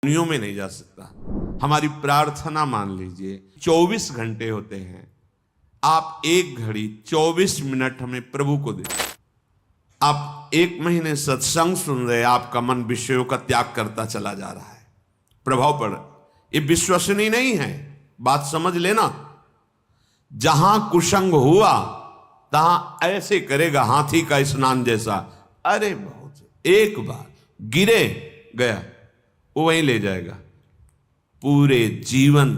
दुनियों में नहीं जा सकता। हमारी प्रार्थना मान लीजिए 24 घंटे होते हैं, आप 1 घड़ी 24 मिनट हमें प्रभु को दे। आप 1 महीने सत्संग सुन रहे, आपका मन विषयों का त्याग करता चला जा रहा है, प्रभाव पड़ रहा है। ये विश्वसनीय नहीं है, बात समझ लेना। जहां कुसंग हुआ तहां ऐसे करेगा हाथी का स्नान जैसा। अरे बहुत एक बार गिरे गया, वो वहीं ले जाएगा। पूरे जीवन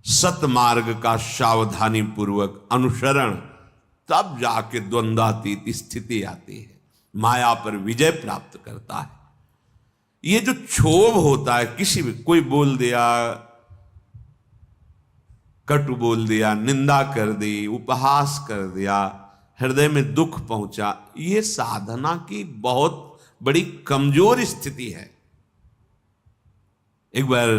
सतमार्ग का सावधानी पूर्वक अनुसरण, तब जाके द्वंद्वातीत स्थिति आती है, माया पर विजय प्राप्त करता है। ये जो क्षोभ होता है, किसी भी कोई बोल दिया, कटु बोल दिया, निंदा कर दी, उपहास कर दिया, हृदय में दुख पहुंचा, ये साधना की बहुत बड़ी कमजोर स्थिति है। एक बार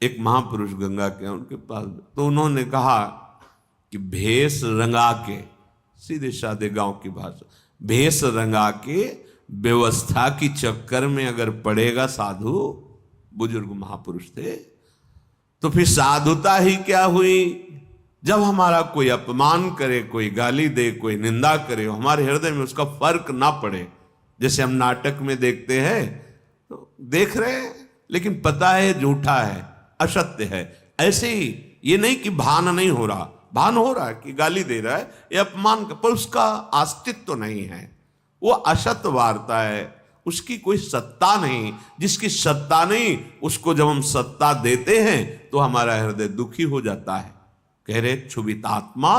एक महापुरुष गंगा के उनके पास, तो उन्होंने कहा कि भेष रंगा के, सीधे साधे गांव की भाषा, भेष रंगा के व्यवस्था की चक्कर में अगर पड़ेगा साधु, बुजुर्ग महापुरुष थे, तो फिर साधुता ही क्या हुई। जब हमारा कोई अपमान करे, कोई गाली दे, कोई निंदा करे, हमारे हृदय में उसका फर्क ना पड़े। जैसे हम नाटक में देखते हैं, तो देख रहे हैं लेकिन पता है झूठा है, असत्य है। ऐसे ही ये नहीं कि भान नहीं हो रहा, भान हो रहा है कि गाली दे रहा है, ये अपमान का, पर उसका अस्तित्व तो नहीं है, वो असत्य वार्ता है, उसकी कोई सत्ता नहीं। जिसकी सत्ता नहीं, उसको जब हम सत्ता देते हैं तो हमारा हृदय दुखी हो जाता है। कह रहे क्षुभितात्मा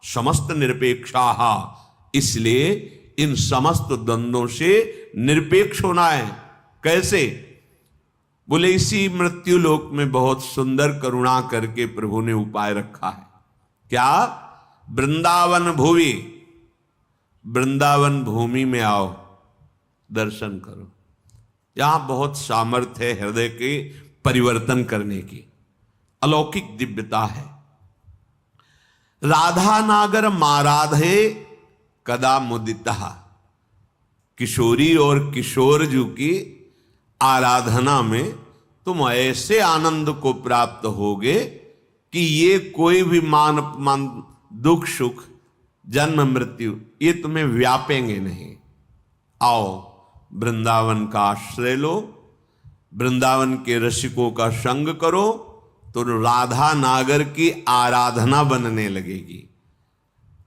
समस्त निरपेक्षा, इसलिए इन समस्त द्वंद्वों से निरपेक्ष होना है। कैसे? बोले इसी मृत्यु लोक में बहुत सुंदर करुणा करके प्रभु ने उपाय रखा है। क्या? वृंदावन भूमि, वृंदावन भूमि में आओ, दर्शन करो। यहां बहुत सामर्थ्य है हृदय के परिवर्तन करने की, अलौकिक दिव्यता है। राधा नागर माराधे कदा मुदिता, किशोरी और किशोर जी की आराधना में तुम ऐसे आनंद को प्राप्त होगे कि ये कोई भी मान अपमान, दुख सुख, जन्म मृत्यु, ये तुम्हें व्यापेंगे नहीं। आओ वृंदावन का आश्रय लो, वृंदावन के रसिकों का संग करो, तो राधा नागर की आराधना बनने लगेगी।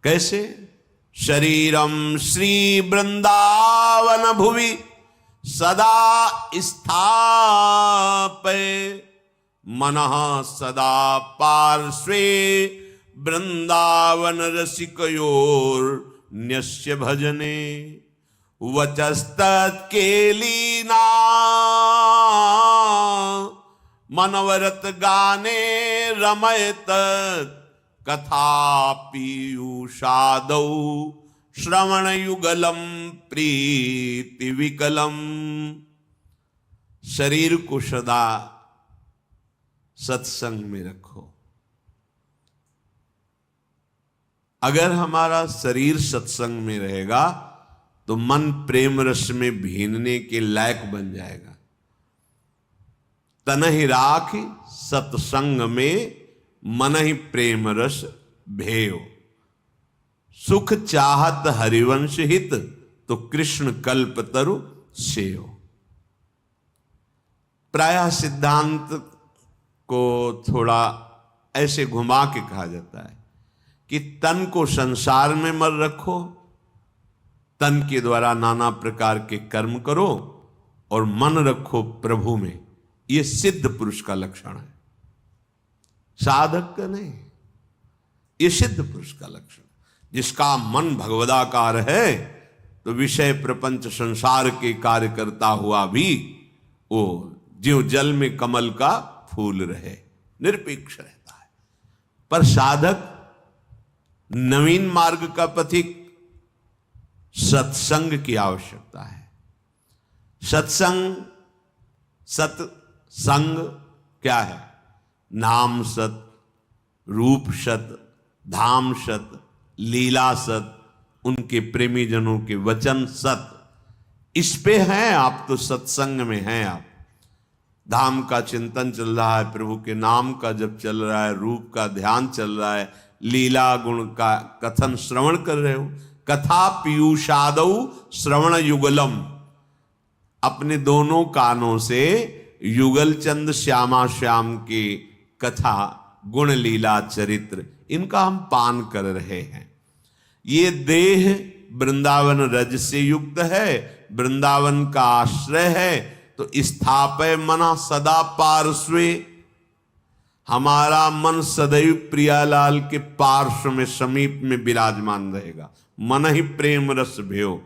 कैसे? शरीरम श्री वृंदावन भुवि सदा स्थापय, मनः सदा पार्श्वे वृंदावन रसिकयोर न्यस्य भजने, वचस्तत् केलीना मनवरत गाने रमयत, कथा पीयूषादौ श्रवण युगलम प्रीति विकलम। शरीर को सदा सत्संग में रखो। अगर हमारा शरीर सत्संग में रहेगा तो मन प्रेम रस में भीनने के लायक बन जाएगा। तन ही राख सत्संग में, मन ही प्रेम रस भेयो। सुख चाहत हरिवंश हित, तो कृष्ण कल्प तरु सेयो। प्रायः सिद्धांत को थोड़ा ऐसे घुमा के कहा जाता है कि तन को संसार में मत रखो, तन के द्वारा नाना प्रकार के कर्म करो, और मन रखो प्रभु में। यह सिद्ध पुरुष का लक्षण है, साधक का नहीं। यह सिद्ध पुरुष का लक्षण। जिसका मन भगवदाकार है, तो विषय प्रपंच संसार के कार्य करता हुआ भी वो ज्यों जल में कमल का फूल रहे, निरपेक्ष रहता है। पर साधक, नवीन मार्ग का पथिक, सत्संग की आवश्यकता है। सत्संग, सत्संग क्या है? नाम सत, रूप सत, धाम सत, लीला सत, उनके प्रेमी जनों के वचन सत, इस पे हैं आप, तो सत्संग में हैं आप। धाम का चिंतन चल रहा है, प्रभु के नाम का जप चल रहा है, रूप का ध्यान चल रहा है, लीला गुण का कथन श्रवण कर रहे हो। कथा पीयूषादौ श्रवण युगलम, अपने दोनों कानों से युगल चंद श्यामा श्याम की कथा, गुण लीला चरित्र, इनका हम पान कर रहे हैं। ये देह वृंदावन रज से युक्त है, वृंदावन का आश्रय है, तो स्थापय मना सदा पार्श्वे, हमारा मन सदैव प्रियालाल के पार्श्व में समीप में विराजमान रहेगा। मन ही प्रेम रस भयो।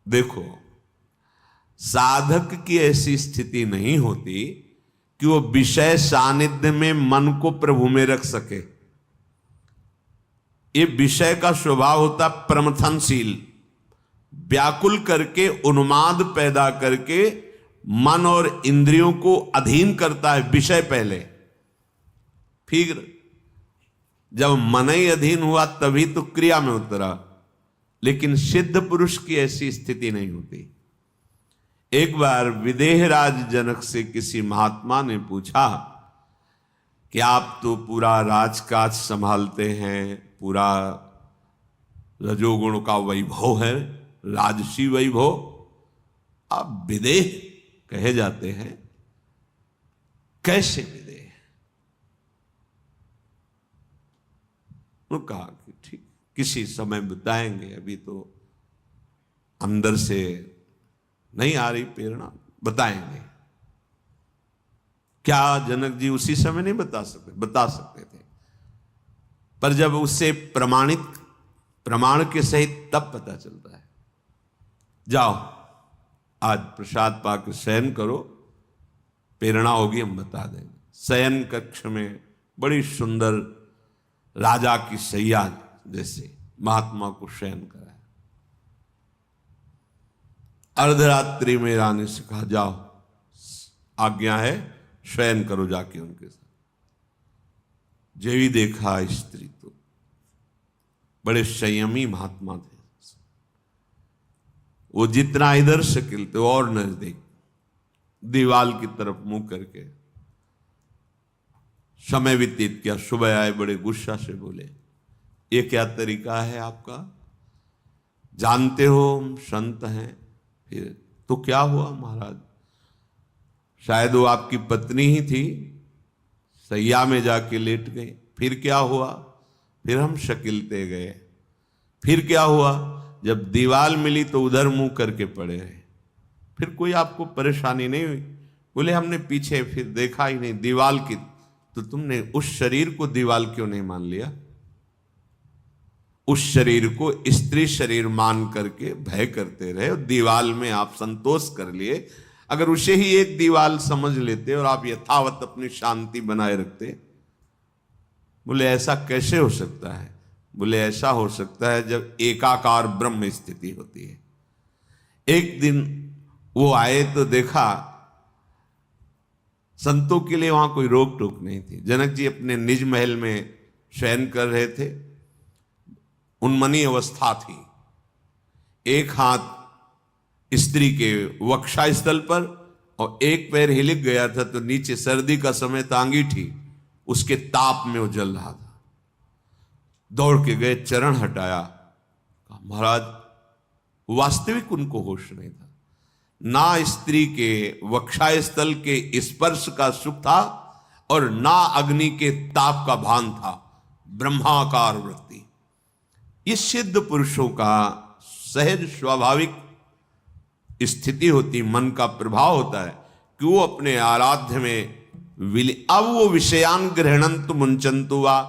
देखो, साधक की ऐसी स्थिति नहीं होती कि वो विषय सानिध्य में मन को प्रभु में रख सके। ये विषय का स्वभाव होता प्रमथनशील, व्याकुल करके, उन्माद पैदा करके मन और इंद्रियों को अधीन करता है। विषय पहले, फिर जब मन ही अधीन हुआ तभी तो क्रिया में उतरा। लेकिन सिद्ध पुरुष की ऐसी स्थिति नहीं होती। एक बार विदेहराज जनक से किसी महात्मा ने पूछा कि आप तो पूरा राजकाज संभालते हैं, पूरा रजोगुण का वैभव है, राजसी वैभव, आप विदेह कहे जाते हैं, कैसे विदेह? उन्होंने कहा कि ठीक, किसी समय बताएंगे, अभी तो अंदर से नहीं आ रही प्रेरणा, बताएंगे। क्या जनक जी उसी समय नहीं बता सकते? बता सकते थे, पर जब उससे प्रमाण के सहित तब पता चलता है। जाओ आज प्रसाद पाकर शयन करो, प्रेरणा होगी हम बता देंगे। शयन कक्ष में बड़ी सुंदर राजा की सैया जैसे महात्मा को शयन कराया। अर्धरात्रि में रानी से कहा जाओ, आज्ञा है, शयन करो जाके उनके साथ। जेवी देखा स्त्री तो बड़े संयमी महात्मा थे। वो जितना इधर से खिलते और नजदीक दीवाल की तरफ मुंह करके समय व्यतीत किया। सुबह आए, बड़े गुस्सा से बोले, ये क्या तरीका है आपका? जानते हो हम संत हैं। फिर तो क्या हुआ महाराज? शायद वो आपकी पत्नी ही थी, सैया में जाके लेट गई। फिर क्या हुआ? फिर हम शकीलते गए। फिर क्या हुआ? जब दीवाल मिली तो उधर मुंह करके पड़े रहे। फिर कोई आपको परेशानी नहीं हुई? बोले हमने पीछे फिर देखा ही नहीं दीवाल की। तो तुमने उस शरीर को दीवाल क्यों नहीं मान लिया? उस शरीर को स्त्री शरीर मान करके भय करते रहे और दीवाल में आप संतोष कर लिए। अगर उसे ही एक दीवाल समझ लेते और आप यथावत अपनी शांति बनाए रखते। बोले ऐसा कैसे हो सकता है? बोले ऐसा हो सकता है जब एकाकार ब्रह्म स्थिति होती है। एक दिन वो आए तो देखा संतों के लिए वहां कोई रोक टोक नहीं थी। जनक जी अपने निज महल में शयन कर रहे थे, उन्मनी अवस्था थी। एक हाथ स्त्री के वक्षा स्थल पर और एक पैर हिलक गया था, तो नीचे सर्दी का समय था, अंगीठी उसके ताप में वो जल रहा था। दौड़ के गए, चरण हटाया, कहा महाराज वास्तविक उनको होश नहीं था। ना स्त्री के वक्षा स्थल के स्पर्श का सुख था और ना अग्नि के ताप का भान था। ब्रह्माकार वृत्ति, ये सिद्ध पुरुषों का सहज स्वाभाविक स्थिति होती, मन का प्रभाव होता है कि वो अपने आराध्य में अब वो विषयान ग्रहणंतु मुंचंतु वा,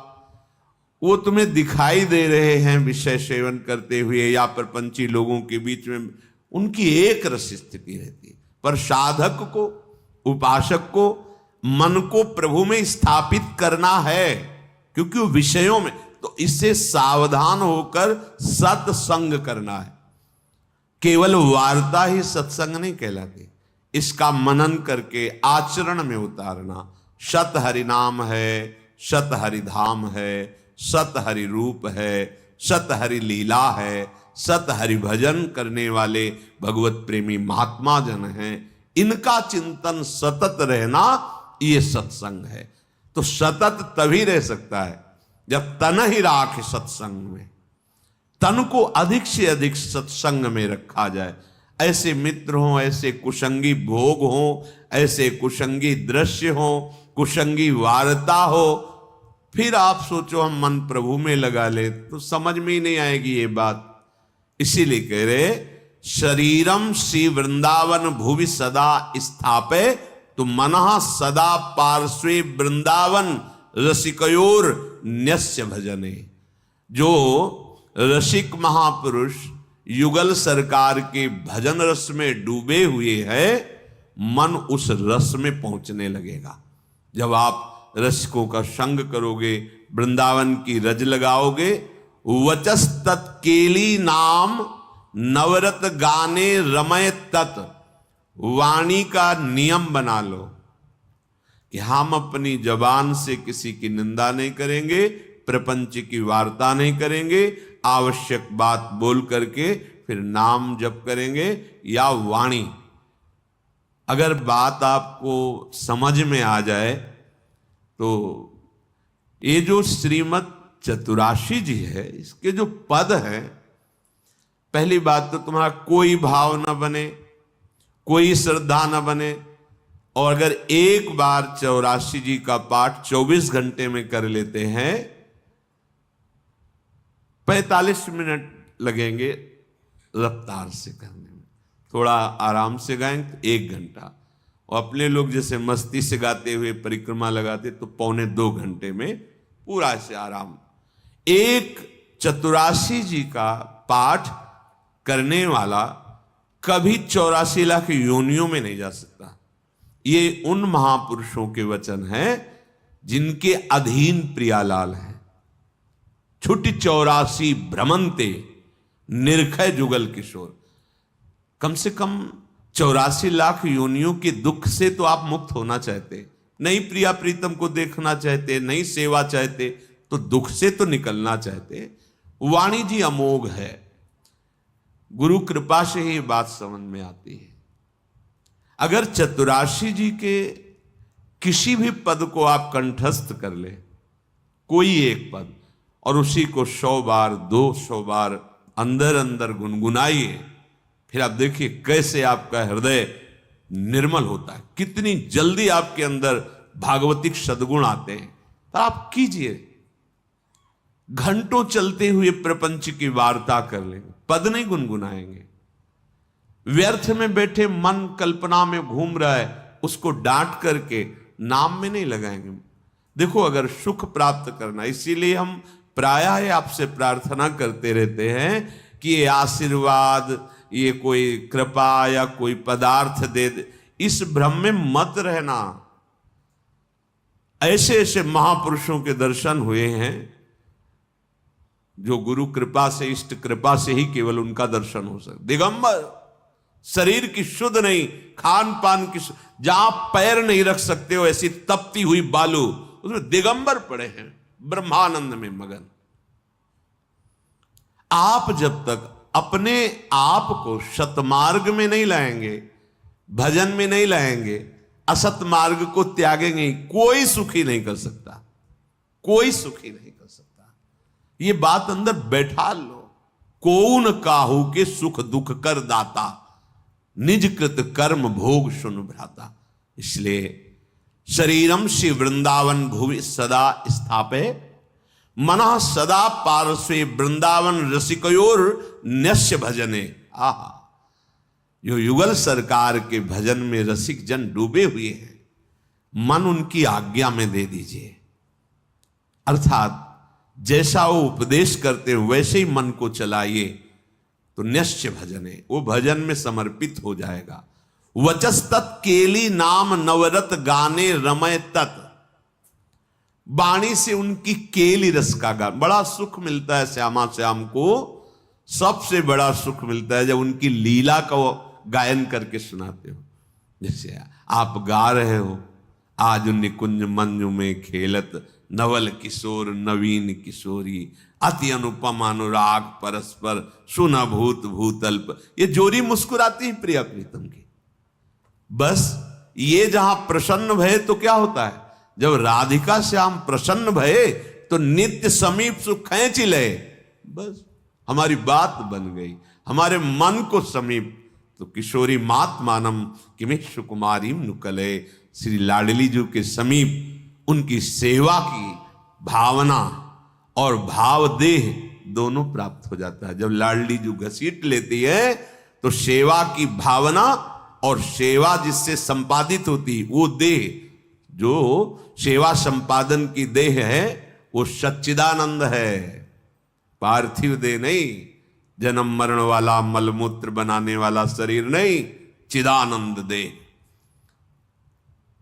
वो तुम्हें दिखाई दे रहे हैं विषय सेवन करते हुए या प्रपंची लोगों के बीच में, उनकी एक रस स्थिति रहती है। पर साधक को, उपासक को मन को प्रभु में स्थापित करना है, क्योंकि वो विषयों में, तो इससे सावधान होकर सत्संग करना है। केवल वार्ता ही सत्संग नहीं कहलाती, इसका मनन करके आचरण में उतारना। सत हरि नाम है, सत हरि धाम है, सत हरि रूप है, सत हरि लीला है, सत हरिभजन करने वाले भगवत प्रेमी महात्मा जन हैं, इनका चिंतन सतत रहना, ये सत्संग है। तो सतत तभी रह सकता है जब तन ही राख सत्संग में, तन को अधिक से अधिक सत्संग में रखा जाए। ऐसे मित्र हों, ऐसे कुसंगी भोग हों, ऐसे कुसंगी दृश्य हों, कुसंगी वार्ता हो, फिर आप सोचो हम मन प्रभु में लगा ले, तो समझ में ही नहीं आएगी ये बात। इसीलिए कह रहे शरीरम श्री वृंदावन भुवि सदा स्थापे, तो मनः सदा पार्श्वे वृंदावन रसिकयोर न्यस्य भजने। जो रसिक महापुरुष युगल सरकार के भजन रस में डूबे हुए हैं, मन उस रस में पहुंचने लगेगा। जब आप रसिकों का संग करोगे, वृंदावन की रज लगाओगे, वचस तत्केली नाम नवरत गाने रमय तत्, वाणी का नियम बना लो कि हम अपनी जबान से किसी की निंदा नहीं करेंगे, प्रपंच की वार्ता नहीं करेंगे, आवश्यक बात बोल करके फिर नाम जप करेंगे या वाणी। अगर बात आपको समझ में आ जाए तो ये जो श्रीमद् चतुराशी जी है, इसके जो पद हैं, पहली बात तो तुम्हारा कोई भाव न बने, कोई श्रद्धा न बने, और अगर एक बार 84 जी का पाठ 24 घंटे में कर लेते हैं, 45 मिनट लगेंगे रफ्तार से करने में, थोड़ा आराम से गाएंगे तो 1 घंटा, और अपने लोग जैसे मस्ती से गाते हुए परिक्रमा लगाते तो 1.25 घंटे में पूरा से आराम। एक 84 जी का पाठ करने वाला कभी 84 लाख योनियों में नहीं जा सकता। ये उन महापुरुषों के वचन हैं जिनके अधीन प्रियालाल है। छुट्टी 84 भ्रमंते निर्खय जुगल किशोर, कम से कम 84 लाख योनियों के दुख से तो आप मुक्त होना चाहते, नहीं प्रिया प्रीतम को देखना चाहते, नहीं सेवा चाहते, तो दुख से तो निकलना चाहते। वाणी जी अमोघ है, गुरु कृपा से ही बात समझ में आती है। अगर चतुराशी जी के किसी भी पद को आप कंठस्थ कर ले, कोई एक पद, और उसी को 100 बार 200 बार अंदर अंदर गुनगुनाइए, फिर आप देखिए कैसे आपका हृदय निर्मल होता है, कितनी जल्दी आपके अंदर भागवतिक सद्गुण आते हैं। तो आप कीजिए, घंटों चलते हुए प्रपंच की वार्ता कर लेंगे, पद नहीं गुनगुनाएंगे। व्यर्थ में बैठे मन कल्पना में घूम रहा है, उसको डांट करके नाम में नहीं लगाएंगे। देखो, अगर सुख प्राप्त करना, इसीलिए हम प्रायः आपसे प्रार्थना करते रहते हैं कि ये आशीर्वाद, ये कोई कृपा या कोई पदार्थ दे दे, इस भ्रम में मत रहना। ऐसे ऐसे महापुरुषों के दर्शन हुए हैं जो गुरु कृपा से, इष्ट कृपा से ही केवल उनका दर्शन हो सकता। दिगंबर, शरीर की शुद्ध नहीं, खान पान की, जहां पैर नहीं रख सकते हो ऐसी तपती हुई बालू, उसमें दिगंबर पड़े हैं ब्रह्मानंद में मगन। आप जब तक अपने आप को सतमार्ग में नहीं लाएंगे, भजन में नहीं लाएंगे, असत मार्ग को त्यागेंगे, कोई सुखी नहीं कर सकता, कोई सुखी नहीं कर सकता। ये बात अंदर बैठा लो। कौन काहू के सुख दुख कर दाता, निज कृत कर्म भोग सुन भ्राता। इसलिए शरीरम श्री वृंदावन भुवि सदा स्थापे, मनः सदा पार्श्वे वृंदावन रसिकयोर न्यस्य भजने। आहा, जो युगल सरकार के भजन में रसिक जन डूबे हुए हैं, मन उनकी आज्ञा में दे दीजिए। अर्थात जैसा वो उपदेश करते हैं वैसे ही मन को चलाइए, तो न्यस्य भजने, वो भजन में समर्पित हो जाएगा। वचस तत् केली नाम नवरत गाने रमय तत्, वाणी से उनकी केली रस का गान, बड़ा सुख मिलता है। श्यामा श्याम को सबसे बड़ा सुख मिलता है जब उनकी लीला का गायन करके सुनाते हो। जैसे आप गा रहे हो, आज निकुंज मंजु में खेलत नवल किशोर नवीन किशोरी, अति अनुपम अनुराग परस्पर, सुनभूत भूतल्प। ये जोरी मुस्कुराती है प्रिया प्रीतम की। बस ये जहां प्रसन्न भये तो क्या होता है, जब राधिका श्याम प्रसन्न भये तो नित्य समीप सुख खेच ले। बस हमारी बात बन गई, हमारे मन को समीप। तो किशोरी मात मानम किमिश कुमारी नुकले, श्री लाडली जी के समीप उनकी सेवा की भावना और भाव देह दोनों प्राप्त हो जाता है। जब लाडली जी घसीट लेती है तो सेवा की भावना और सेवा जिससे संपादित होती है वो देह, जो सेवा संपादन की देह है वो सच्चिदानंद है, पार्थिव देह नहीं, जन्म मरण वाला मलमूत्र बनाने वाला शरीर नहीं, चिदानंद देह।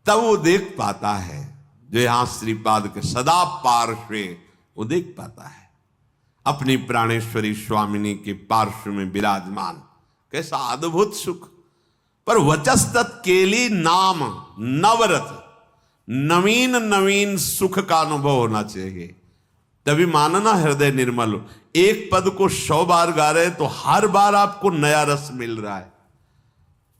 तब वो देख पाता है जो यहां श्रीपाद के सदा पार्श्वे, वो देख पाता है अपनी प्राणेश्वरी स्वामिनी के पार्श्व में विराजमान। कैसा अद्भुत सुख। पर वचस्तत् केली नाम नवरत, नवीन नवीन सुख का अनुभव होना चाहिए, तभी मानना हृदय निर्मल हो। एक पद को 100 बार गा रहे तो हर बार आपको नया रस मिल रहा है।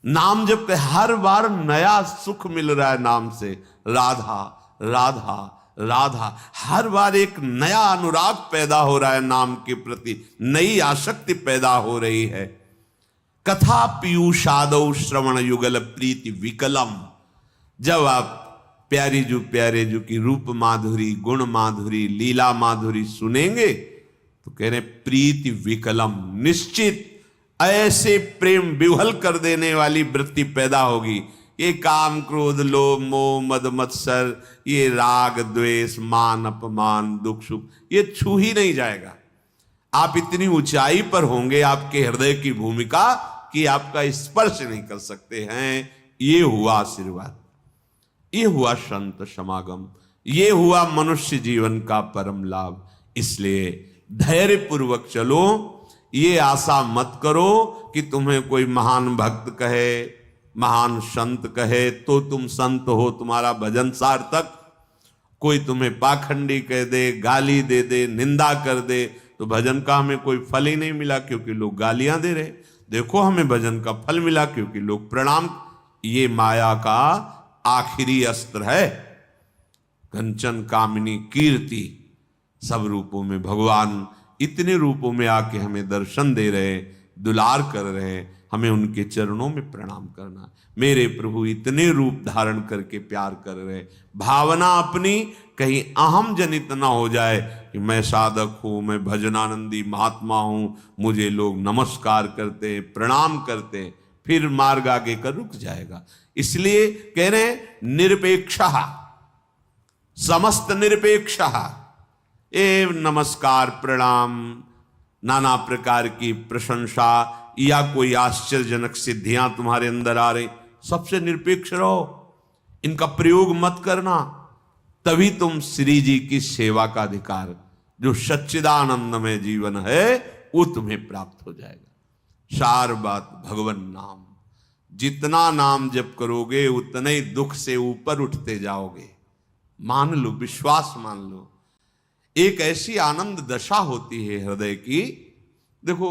नाम जब के हर बार नया सुख मिल रहा है नाम से। राधा राधा राधा, हर बार एक नया अनुराग पैदा हो रहा है नाम के प्रति, नई आसक्ति पैदा हो रही है। कथा पीयूषादौ श्रवण युगल प्रीति विकलम, जब आप प्यारे जू की रूप माधुरी, गुण माधुरी, लीला माधुरी सुनेंगे तो कह रहे प्रीति विकलम, निश्चित ऐसे प्रेम विह्वल कर देने वाली वृत्ति पैदा होगी। ये काम क्रोध लोभ मोह मद मत्सर, ये राग द्वेष मान अपमान दुख सुख, ये छू ही नहीं जाएगा। आप इतनी ऊंचाई पर होंगे आपके हृदय की भूमिका कि आपका स्पर्श नहीं कर सकते हैं। ये हुआ आशीर्वाद, ये हुआ संत समागम, ये हुआ मनुष्य जीवन का परम लाभ। इसलिए धैर्य पूर्वक चलो, ये आशा मत करो कि तुम्हें कोई महान भक्त कहे, महान संत कहे तो तुम संत हो, तुम्हारा भजन सार्थक। कोई तुम्हें पाखंडी कह दे, गाली दे दे, निंदा कर दे तो भजन का हमें कोई फल ही नहीं मिला, क्योंकि लोग गालियां दे रहे। देखो हमें भजन का फल मिला क्योंकि लोग प्रणाम। ये माया का आखिरी अस्त्र है। कंचन कामिनी कीर्ति, सब रूपों में भगवान इतने रूपों में आके हमें दर्शन दे रहे, दुलार कर रहे, हमें उनके चरणों में प्रणाम करना। मेरे प्रभु इतने रूप धारण करके प्यार कर रहे, भावना अपनी कहीं अहम जनित ना हो जाए कि मैं साधक हूं, मैं भजनानंदी महात्मा हूं, मुझे लोग नमस्कार करते प्रणाम करते, फिर मार्ग आगे कर रुक जाएगा। इसलिए कह रहे निरपेक्षा, समस्त निरपेक्षा, ए नमस्कार प्रणाम, नाना प्रकार की प्रशंसा या कोई आश्चर्यजनक सिद्धियां तुम्हारे अंदर आ रही, सबसे निरपेक्ष रहो, इनका प्रयोग मत करना। तभी तुम श्री जी की सेवा का अधिकार, जो सच्चिदानंदमय जीवन है, वो तुम्हें प्राप्त हो जाएगा। सार बात भगवन नाम, जितना नाम जप करोगे उतने ही दुख से ऊपर उठते जाओगे। मान लो, विश्वास मान लो। एक ऐसी आनंद दशा होती है हृदय की। देखो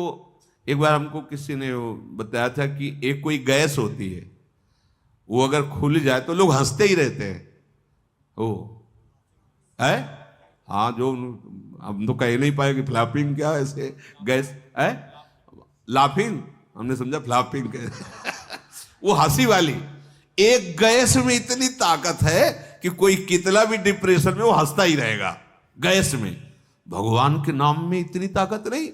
एक बार हमको किसी ने बताया था कि एक कोई गैस होती है, वो अगर खुल जाए तो लोग हंसते ही रहते हैं। ओ है, हाँ, जो हम तो कह नहीं पाए कि फ्लैपिंग क्या है, ऐसे गैस है, लाफिंग, हमने समझा फ्लैपिंग वो हंसी वाली। एक गैस में इतनी ताकत है कि कोई कितना भी डिप्रेशन में वो हंसता ही रहेगा। गैस में, भगवान के नाम में इतनी ताकत नहीं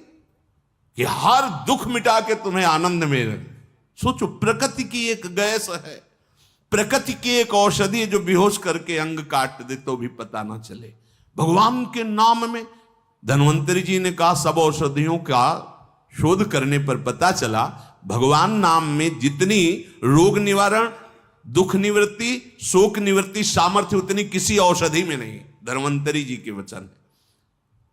कि हर दुख मिटा के तुम्हें आनंद में रहे। सोचो, प्रकृति की एक गैस है, प्रकृति की एक औषधि है जो बेहोश करके अंग काट दे तो भी पता ना चले। भगवान के नाम में, धन्वंतरी जी ने कहा, सब औषधियों का शोध करने पर पता चला भगवान नाम में जितनी रोग निवारण, दुख निवृत्ति, शोक निवृत्ति सामर्थ्य उतनी किसी औषधि में नहीं। धन्वंतरी जी के वचन है।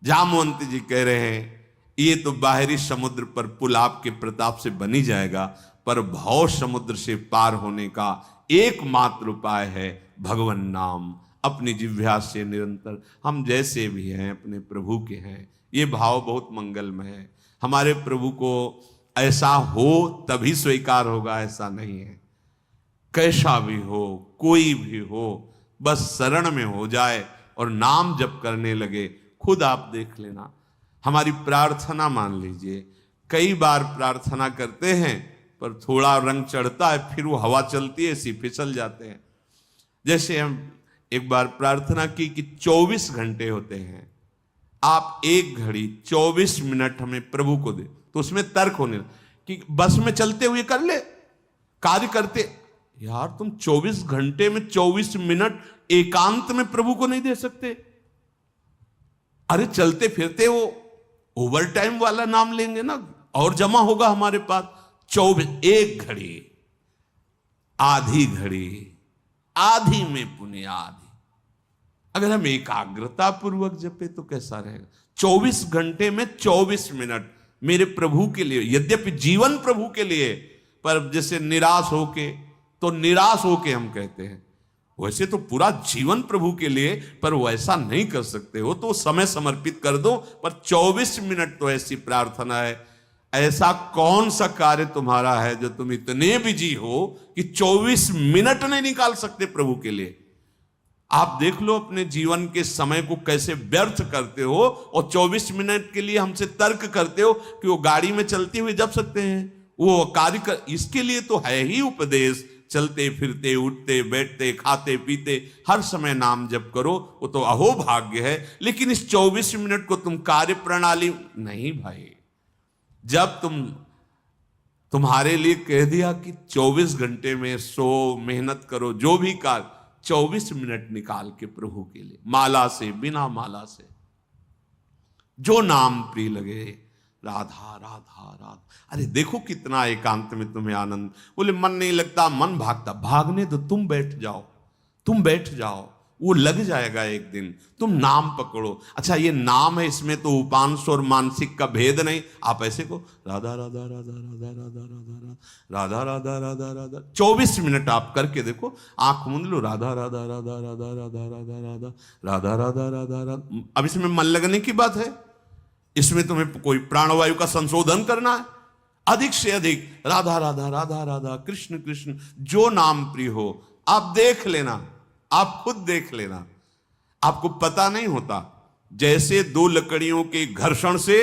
जामवंत जी कह रहे हैं ये तो बाहरी समुद्र पर पुल आपके प्रताप से बनी जाएगा, पर भव समुद्र से पार होने का एकमात्र उपाय है भगवन नाम। अपनी जिह्वा से निरंतर हम जैसे भी हैं अपने प्रभु के हैं। ये भाव बहुत मंगलमय है। हमारे प्रभु को ऐसा हो तभी स्वीकार होगा, ऐसा नहीं है। कैसा भी हो, कोई भी हो, बस शरण में हो जाए और नाम जप करने लगे। खुद आप देख लेना, हमारी प्रार्थना मान लीजिए, कई बार प्रार्थना करते हैं पर थोड़ा रंग चढ़ता है, फिर वो हवा चलती है, ऐसी फिसल जाते हैं। जैसे हम एक बार प्रार्थना की कि 24 घंटे होते हैं, आप एक घड़ी 24 मिनट हमें प्रभु को दे, तो उसमें तर्क होने कि बस में चलते हुए कर ले, कार्य करते। यार तुम 24 घंटे में 24 मिनट एकांत में प्रभु को नहीं दे सकते? अरे चलते फिरते वो ओवर टाइम वाला नाम लेंगे ना, और जमा होगा हमारे पास। 24, एक घड़ी, आधी घड़ी, आधी में पुण्य आधी। अगर हम एकाग्रता पूर्वक जपे तो कैसा रहेगा? 24 घंटे में 24 मिनट मेरे प्रभु के लिए, यद्यपि जीवन प्रभु के लिए, पर जैसे निराश होके, तो निराश होके हम कहते हैं, वैसे तो पूरा जीवन प्रभु के लिए, पर वैसा नहीं कर सकते हो तो समय समर्पित कर दो, पर 24 मिनट तो ऐसी प्रार्थना है। ऐसा कौन सा कार्य तुम्हारा है जो तुम इतने बिजी हो कि 24 मिनट नहीं निकाल सकते प्रभु के लिए? आप देख लो अपने जीवन के समय को कैसे व्यर्थ करते हो, और 24 मिनट के लिए हमसे तर्क करते हो कि वो गाड़ी में चलते हुए जप सकते हैं, वो कार्य कर। इसके लिए तो है ही उपदेश, चलते फिरते उठते बैठते खाते पीते हर समय नाम जप करो, वो तो अहो भाग्य है। लेकिन इस 24 मिनट को तुम कार्य प्रणाली नहीं भाई। जब तुम्हारे लिए कह दिया कि 24 घंटे में सो मेहनत करो, जो भी कार्य, 24 मिनट निकाल के प्रभु के लिए, माला से, बिना माला से, जो नाम प्रिय लगे, राधा राधा राधा। अरे देखो कितना एकांत में तुम्हें आनंद। बोले मन नहीं लगता, मन भागता, भागने दो, तुम बैठ जाओ, तुम बैठ जाओ, वो लग जाएगा एक दिन। तुम नाम पकड़ो। अच्छा ये नाम है, इसमें तो उपांश और मानसिक का भेद नहीं। आप ऐसे को राधा राधा राधा राधा राधा राधा राधा राधा राधा राधा 24 मिनट आप करके देखो, आंख मूंद लो, राधा राधा राधा राधा राधा राधा राधा राधा राधा राधा राधा। अब इसमें मन लगने की बात है, इसमें तुम्हें कोई प्राणवायु का संशोधन करना है? अधिक से अधिक राधा राधा राधा राधा, कृष्ण कृष्ण, जो नाम प्रिय हो। आप देख लेना, आप खुद देख लेना, आपको पता नहीं होता। जैसे दो लकड़ियों के घर्षण से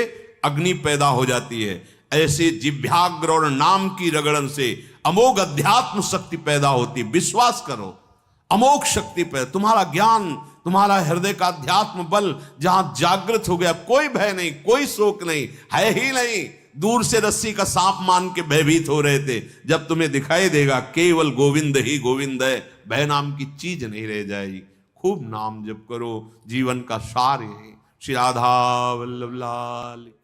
अग्नि पैदा हो जाती है, ऐसे जिह्वाग्र और नाम की रगड़न से अमोघ अध्यात्म शक्ति पैदा होती। विश्वास करो, अमोघ शक्ति पैदा। तुम्हारा ज्ञान, तुम्हारा हृदय का अध्यात्म बल जहां जागृत हो गया, कोई भय नहीं, कोई शोक नहीं, है ही नहीं। दूर से रस्सी का सांप मान के भयभीत हो रहे थे, जब तुम्हें दिखाई देगा केवल गोविंद ही गोविंद है, भय नाम की चीज नहीं रह जाएगी। खूब नाम जप करो, जीवन का सार है। श्री राधा वल्लभ लाल।